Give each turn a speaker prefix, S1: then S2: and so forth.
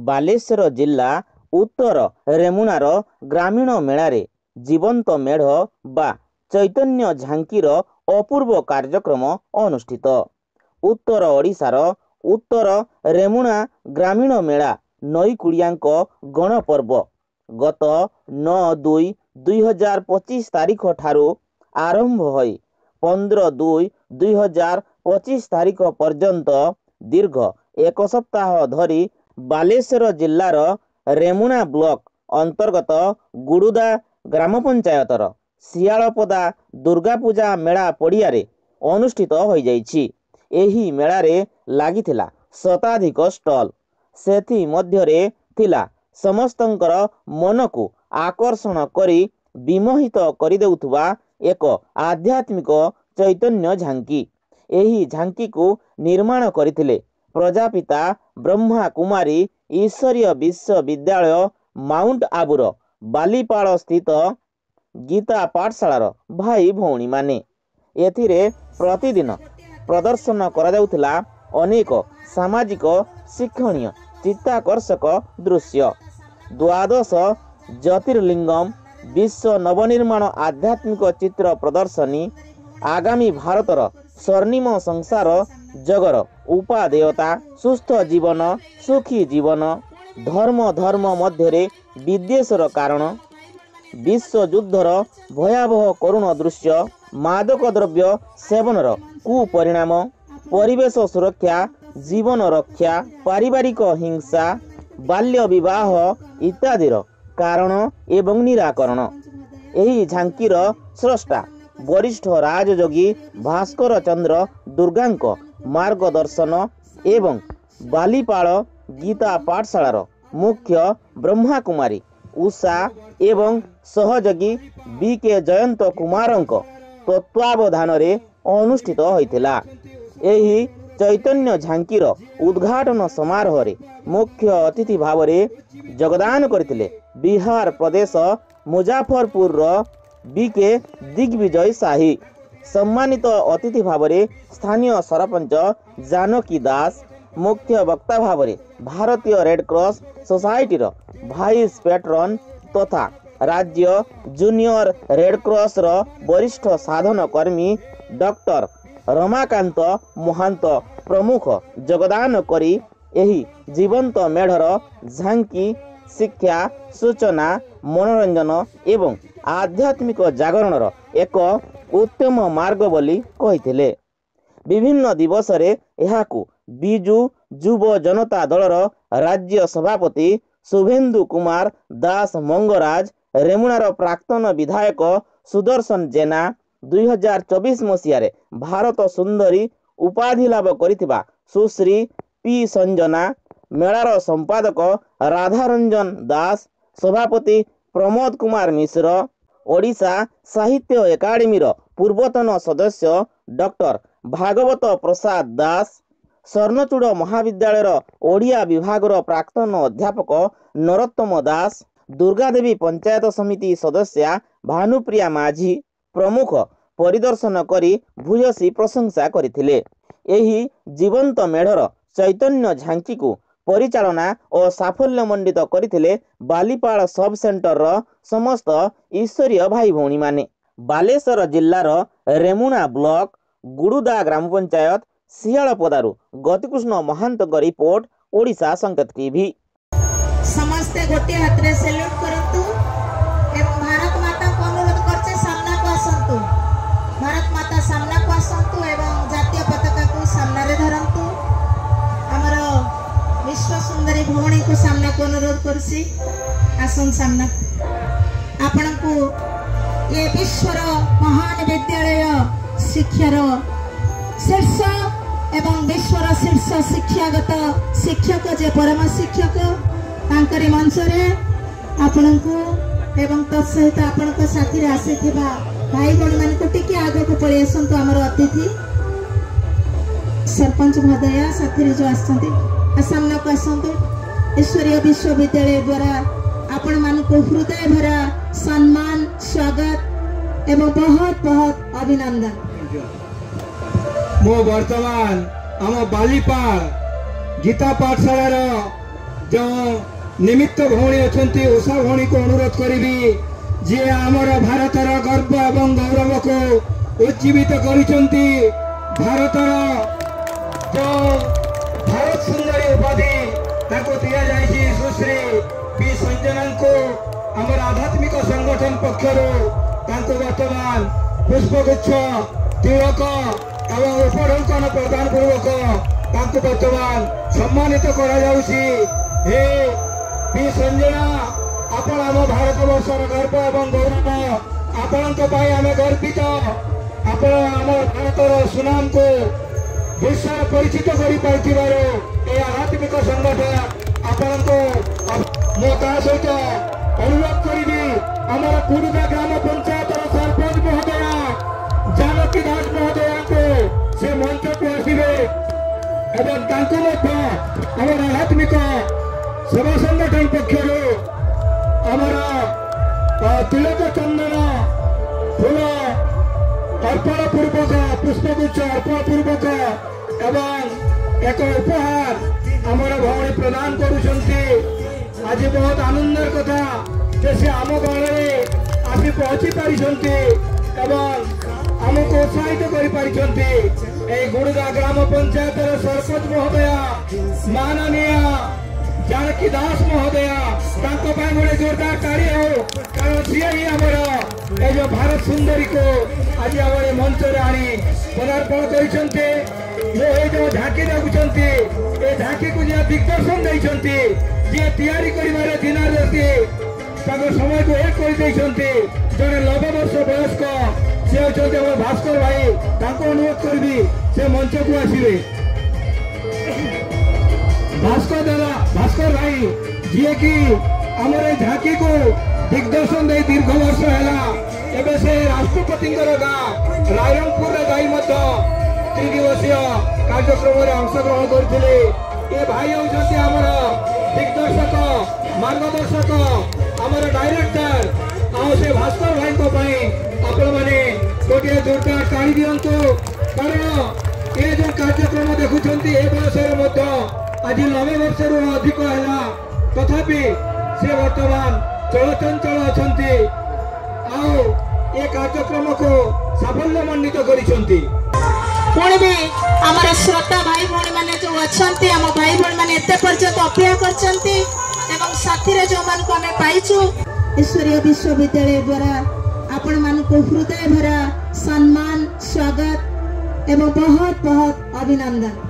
S1: ବାଲେଶ୍ୱର ଜିଲ୍ଲା ଉତ୍ତର ରେମୁଣାର ଗ୍ରାମୀଣ ମେଳାରେ ଜୀବନ୍ତ ମେଢ଼ ବା ଚୈତନ୍ୟ ଝାଙ୍କିର ଅପୂର୍ବ କାର୍ଯ୍ୟକ୍ରମ ଅନୁଷ୍ଠିତ। ଉତ୍ତର ଓଡ଼ିଶାର ଉତ୍ତର ରେମୁଣା ଗ୍ରାମୀଣ ମେଳା ନଈକୁଳିଆଙ୍କ ଗଣପର୍ବ ଗତ 9/2/2025 ତାରିଖ ଠାରୁ ଆରମ୍ଭ ହୋଇ 15/2/2025 ତାରିଖ ପର୍ଯ୍ୟନ୍ତ ଦୀର୍ଘ ଏକ ସପ୍ତାହ ଧରି ବାଲେଶ୍ୱର ଜିଲ୍ଲାର ରେମୁଣା ବ୍ଲକ ଅନ୍ତର୍ଗତ ଗୁଡ଼ୁଦା ଗ୍ରାମ ପଞ୍ଚାୟତର ଶିଆଳପଦା ଦୁର୍ଗାପୂଜା ମେଳା ପଡ଼ିଆରେ ଅନୁଷ୍ଠିତ ହୋଇଯାଇଛି। ଏହି ମେଳାରେ ଲାଗିଥିଲା ଶତାଧିକ ଷ୍ଟଲ୍। ସେଥିମଧ୍ୟରେ ଥିଲା ସମସ୍ତଙ୍କର ମନକୁ ଆକର୍ଷଣ କରି ବିମୋହିତ କରିଦେଉଥିବା ଏକ ଆଧ୍ୟାତ୍ମିକ ଚୈତନ୍ୟ ଝାଙ୍କି। ଏହି ଝାଙ୍କିକୁ ନିର୍ମାଣ କରିଥିଲେ ପ୍ରଜାପିତା ବ୍ରହ୍ମା କୁମାରୀ ଈଶ୍ୱରୀୟ ବିଶ୍ୱବିଦ୍ୟାଳୟ ମାଉଣ୍ଟ ଆବୁର ବାଲିପାଳ ସ୍ଥିତ ଗୀତା ପାଠଶାଳାର ଭାଇ ଭଉଣୀମାନେ। ଏଥିରେ ପ୍ରତିଦିନ ପ୍ରଦର୍ଶନ କରାଯାଉଥିଲା ଅନେକ ସାମାଜିକ ଶିକ୍ଷଣୀୟ ଚିତ୍ତାକର୍ଷକ ଦୃଶ୍ୟ। ଦ୍ୱାଦଶ ଜ୍ୟୋତିର୍ଲିଙ୍ଗମ୍ ବିଶ୍ୱ ନବନିର୍ମାଣ ଆଧ୍ୟାତ୍ମିକ ଚିତ୍ର ପ୍ରଦର୍ଶନୀ, ଆଗାମୀ ଭାରତର ସ୍ୱର୍ଣ୍ଣିମ ସଂସାର ଜଗର ଉପାଦେୟତା, ସୁସ୍ଥ ଜୀବନ ସୁଖୀ ଜୀବନ, ଧର୍ମ ମଧ୍ୟରେ ବିଦ୍ୱେଷର କାରଣ, ବିଶ୍ୱଯୁଦ୍ଧର ଭୟାବହ କରୁଣ ଦୃଶ୍ୟ, ମାଦକ ଦ୍ରବ୍ୟ ସେବନର କୁପରିଣାମ, ପରିବେଶ ସୁରକ୍ଷା, ଜୀବନ ରକ୍ଷା, ପାରିବାରିକ ହିଂସା, ବାଲ୍ୟ ବିବାହ ଇତ୍ୟାଦିର କାରଣ ଏବଂ ନିରାକରଣ। ଏହି ଝାଙ୍କିର ସ୍ରଷ୍ଟା ବରିଷ୍ଠ ରାଜଯୋଗୀ ଭାସ୍କର ଚନ୍ଦ୍ର ଦୁର୍ଗାଙ୍କ ମାର୍ଗଦର୍ଶନ ଏବଂ ବାଲିପାଳ ଗୀତା ପାଠଶାଳାର ମୁଖ୍ୟ ବ୍ରହ୍ମା କୁମାରୀ ଉଷା ଏବଂ ସହଯୋଗୀ BK ଜୟନ୍ତ କୁମାରଙ୍କ ତତ୍ତ୍ୱାବଧାନରେ ଅନୁଷ୍ଠିତ ହୋଇଥିଲା। ଏହି ଚୈତନ୍ୟ ଝାଙ୍କିର ଉଦ୍ଘାଟନ ସମାରୋହରେ ମୁଖ୍ୟ ଅତିଥି ଭାବରେ ଯୋଗଦାନ କରିଥିଲେ ବିହାର ପ୍ରଦେଶ ମୁଜାଫରପୁରର BK ଦିଗ୍ବିଜୟ ସାହି। ସମ୍ମାନିତ ଅତିଥି ଭାବରେ ସ୍ଥାନୀୟ ସରପଞ୍ଚ ଜାନକୀ ଦାସ, ମୁଖ୍ୟ ବକ୍ତା ଭାବରେ ଭାରତୀୟ ରେଡ୍ କ୍ରସ୍ ସୋସାଇଟିର ଭାଇସ୍ ପେଟ୍ରନ୍ ତଥା ରାଜ୍ୟ ଜୁନିୟର ରେଡ୍ କ୍ରସ୍ର ବରିଷ୍ଠ ସାଧନ କର୍ମୀ ଡକ୍ଟର ରମାକାନ୍ତ ମହାନ୍ତ ପ୍ରମୁଖ ଯୋଗଦାନ କରି ଏହି ଜୀବନ୍ତ ମେଢ଼ର ଝାଙ୍କି ଶିକ୍ଷା, ସୂଚନା, ମନୋରଞ୍ଜନ ଏବଂ ଆଧ୍ୟାତ୍ମିକ ଜାଗରଣର ଏକ ଉତ୍ତମ ମାର୍ଗ ବୋଲି କହିଥିଲେ। ବିଭିନ୍ନ ଦିବସରେ ଏହାକୁ ବିଜୁ ଯୁବ ଜନତା ଦଳର ରାଜ୍ୟ ସଭାପତି ଶୁଭେନ୍ଦୁ କୁମାର ଦାସ ମଙ୍ଗରାଜ, ରେମୁଣାର ପ୍ରାକ୍ତନ ବିଧାୟକ ସୁଦର୍ଶନ ଜେନା, 2024 ମସିହାରେ ଭାରତ ସୁନ୍ଦରୀ ଉପାଧି ଲାଭ କରିଥିବା ସୁଶ୍ରୀ P ସଞ୍ଜନା, ମେଳାର ସମ୍ପାଦକ ରାଧାରଞ୍ଜନ ଦାସ, ସଭାପତି ପ୍ରମୋଦ କୁମାର ମିଶ୍ର, ଓଡ଼ିଶା ସାହିତ୍ୟ ଏକାଡେମୀର ପୂର୍ବତନ ସଦସ୍ୟ ଡକ୍ଟର ଭାଗବତ ପ୍ରସାଦ ଦାସ, ସ୍ୱର୍ଣ୍ଣଚୂଡ଼ ମହାବିଦ୍ୟାଳୟର ଓଡ଼ିଆ ବିଭାଗର ପ୍ରାକ୍ତନ ଅଧ୍ୟାପକ ନରୋତ୍ତମ ଦାସ, ଦୁର୍ଗାଦେବୀ ପଞ୍ଚାୟତ ସମିତି ସଦସ୍ୟା ଭାନୁପ୍ରିୟା ମାଝୀ ପ୍ରମୁଖ ପରିଦର୍ଶନ କରି ଭୂୟସୀ ପ୍ରଶଂସା କରିଥିଲେ। ଏହି ଜୀବନ୍ତ ମେଢ଼ର ଚୈତନ୍ୟ ଝାଙ୍କିକୁ ପରିଚାଳନା ଓ ସାଫଲ୍ୟମଣ୍ଡିତ କରିଥିଲେ ବାଲିପାଳ ସବ୍ ସେଣ୍ଟରର ସମସ୍ତ ଈଶ୍ୱରୀୟ ଭାଇ ଭଉଣୀମାନେ। ବାଲେଶ୍ୱର ଜିଲ୍ଲାର ରେମୁଣା ବ୍ଲକ ଗୁଡ଼ୁଦା ଗ୍ରାମ ପଞ୍ଚାୟତ ଶିଆଳପଦାରୁ ଗତିକୃଷ୍ଣ ମହାନ୍ତଙ୍କ ରିପୋର୍ଟ, ଓଡ଼ିଶା ସଂକେତ TV।
S2: ସମସ୍ତେ ଗୋଟିଏ ହାତରେ ସେଲ୍ୟୁଟ କରନ୍ତୁ ଏବଂ ଭାରତ ମାତାଙ୍କୁ ଅନୁରୋଧ କରୁଛେ ସାମ୍ନାକୁ ଆସନ୍ତୁ। ଭାରତ ମାତା ସାମ୍ନାକୁ ଆସନ୍ତୁ ଏବଂ ଜାତୀୟ ପତାକାକୁ ସାମ୍ନାରେ ଧରନ୍ତୁ। ଆମର ବିଶ୍ୱ ସୁନ୍ଦରୀ ଭଉଣୀକୁ ସାମ୍ନାକୁ ଅନୁରୋଧ କରୁଛି, ଆସନ୍ତୁ ସାମ୍ନାକୁ। ଆପଣଙ୍କୁ ଏ ବିଶ୍ୱର ମହାନ ବିଦ୍ୟାଳୟ ଶିକ୍ଷାର ଶୀର୍ଷ ଏବଂ ବିଶ୍ୱର ଶୀର୍ଷ ଶିକ୍ଷାଗତ ଶିକ୍ଷକ ଯେ ପରମ ଶିକ୍ଷକ, ତାଙ୍କରି ମଞ୍ଚରେ ଆପଣଙ୍କୁ ଏବଂ ତତ୍ ସହିତ ଆପଣଙ୍କ ସାଥିରେ ଆସିଥିବା ଭାଇ ଭଉଣୀମାନଙ୍କୁ ଟିକେ ଆଗକୁ ପଳେଇ ଆସନ୍ତୁ। ଆମର ଅତିଥି ସରପଞ୍ଚ ମହୋଦୟା ସାଥିରେ ଯେଉଁ ଆସିଛନ୍ତି ସାମ୍ନାକୁ ଆସନ୍ତୁ। ଈଶ୍ୱରୀୟ ବିଶ୍ୱବିଦ୍ୟାଳୟ ଦ୍ୱାରା ଆପଣମାନଙ୍କୁ ହୃଦୟ ଭରା ସମ୍ମାନ, ସ୍ୱାଗତ ଏବଂ ବହୁତ ଅଭିନନ୍ଦନ।
S3: ମୁଁ ବର୍ତ୍ତମାନ ଆମ ବାଲିପାଳ ଗୀତା ପାଠଶାଳାର जो निमित्त भौणी अच्छी उषा भौणी को अनुरोध करी जी आमर भारतर गर्व एवं गौरव को उज्जीवित करिसेंती भारतर जो भारत सुंदरी उपाधि ताको दिया जायछि सुश्री पी संजना को आमर आध्यात्मिक संगठन पक्षर ताको वर्तमान पुष्पगुच्छ तिलक एवं उपढौकन प्रदान पूर्वक ताको वर्तमान सम्मानित करा जाउछि। हे पी संजना आपण आम भारत वर्षर गर्व एवं गौरव आपण आम गर्वित आपण आम भारतर सुनाम को विश्व परिचित कर आध्यात्मिक संगठन आपण को मो सहित अनुरोध करी आमर कुडुदा ग्राम पंचायत सरपंच महोदय जानकी दास महोदय को से मंच को आसवे एवं आमर आध्यात्मिक सेवा संगठन पक्षर आमर तिलक चंदन फूल अर्पण पूर्वक पुष्पगुच्छ अर्पण पूर्वक एवं एक उपहार आमर भौणी प्रदान करुछंती। आज बहुत आनंदर कथा जे आम गाँव आसी पहुंची पारिछंती एवं आमको उत्साहित करि पारिछंती। गुड़गा ग्राम पंचायत सरपंच महोदय माननीय जानकी दास महोदय गोटे जोरदार ताड़ी हो कारण सी ही आमर ये जो भारत सुंदरी को आज आम मंच आनी पदार्पण कर जो झांकी देखुंत ये झांकी को जी दिग्दर्शन देते जी तैयारी कर दिन राति समय को एक कर जड़े 90 वर्ष वयस्क सी होती भास्कर भाई अनुरोध करी से मंच को आसवे। भास्कर भाई जी की आमर झांकी को दिग्दर्शन दे दीर्घ वर्ष है से राष्ट्रपति गाँ रायरंगपुर जा 3 दिवसीय कार्यक्रम में अंशग्रहण करते ये भाई होती आमर दिग्दर्शक मार्गदर्शक आमर डायरेक्टर से भास्कर भाई आपण मैंने गोटे जोरदार टाणी दिंतु कारण ये जो कार्यक्रम देखुं ये बयस आज 90 वर्ष अधिक है तथापि से वर्तमान चलचंचल अच्छा ये कार्यक्रम को साफल्यमंडित करिसेंती।
S2: पुणी भी आमर श्रोता भाई भौणी मैंने जो अच्छा आम भाई भौणी मैंने एत पर्यंत अपेक्षा करछंती एवं साथी जो मान को आमे पाइछु ईश्वरीय विश्वविद्यालय द्वारा आपण मान को हृदय भरा सम्मान स्वागत एवं बहुत बहुत अभिनंदन।